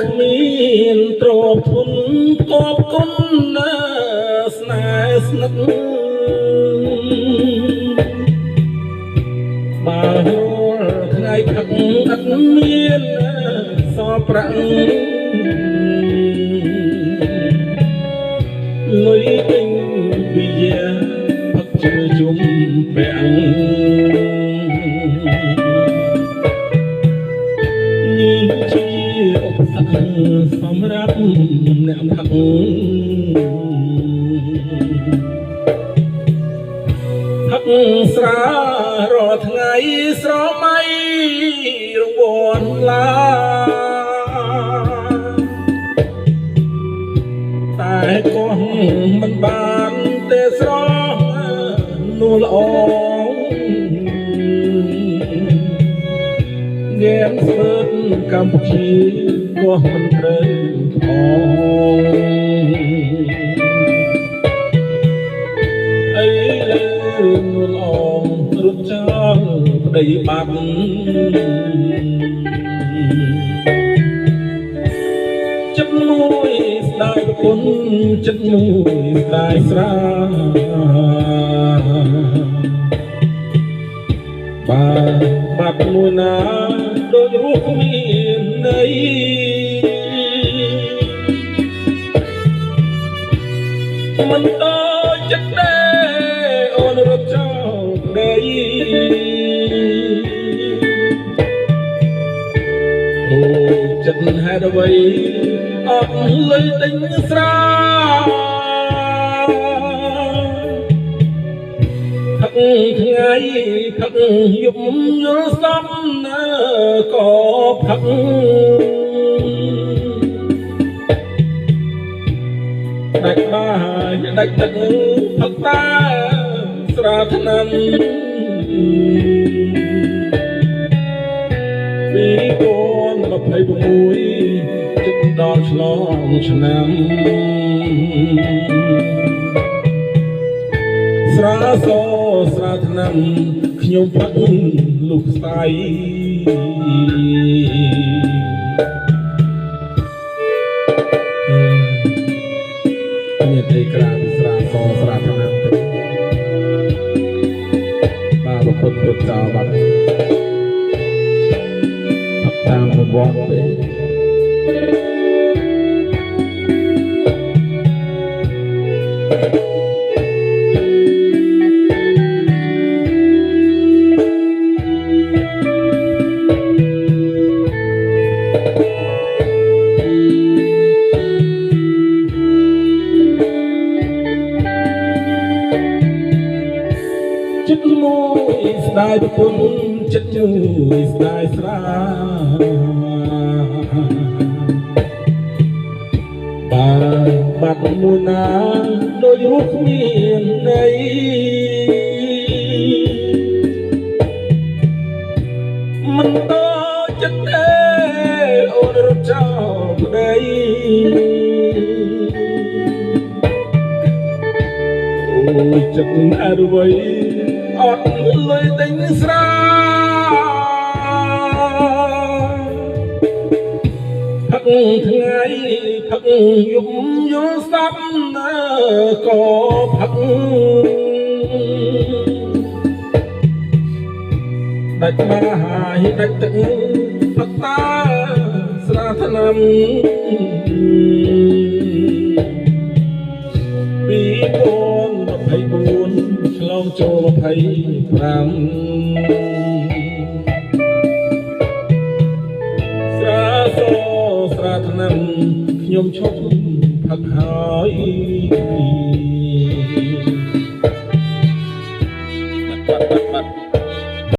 គ្មានទ្រព្យធនកប់គុណណាស្នេហ៍ស្និទ្ធបើរាល់ថ្ងៃផឹកឥតមានសល់ប្រាក់លុយពេញពីយាផឹកជឿជុំពាំងសម្រាប់អ្នកផឹកផឹកស្រារាល់ថ្ងៃស្រមៃរង្វាន់ឡាតែក៏មិនបានទេស្រស់នួលល្អងែមស្មើកម្ពុជាក៏មិនត្រូវផងអីលើនួលអងរត់ចោលប្តីបាត់ចិត្តមួយស្ដាយប្រពន្ធចិត្តមួយស្ដាយស្រាបាត់មួយណាដូចរស់គ្មានន័យមិនតើចិត្តដែរអូនរត់ចោលប្តីអូចិត្តហេតុអ្វីអត់លុយទិញស្រាផឹកថ្ងៃផឹកយប់យល់សំណាក៏ផឹកដាច់បាយដាច់ទឹកផឹកតាស្រាថ្នាំ2026ចិត្តដល់ឆ្លងឆ្នាំស្រាសស្រាថ្នាំខ្ញុំផឹកលុះស្័យមានតែក្រាបស្រាសស្រាថ្នាំទៅបាទប្រពន្ធរត់ចោលបាត់ផឹកតាមវត្តពេកចិត្តមួយស្ដាយប្រពន្ធចិត្តមួយស្ដាយស្រាបាត់មួយណាដូចរស់គ្មានន័យមិនតើចិត្តទេអូនរត់ចោលប្តីអូយចិត្តអរវៃអត់លុយទិញស្រាផឹកថ្ងៃផឹកយប់យល់សពណាក៏ផឹកដាច់បាយដាច់ទឹកផឹកតាស្រាថ្នាំ2024ឆ្លងចូល25ស្រាសស្រាថ្នាំខ្ញុំឈប់ផឹកហើយ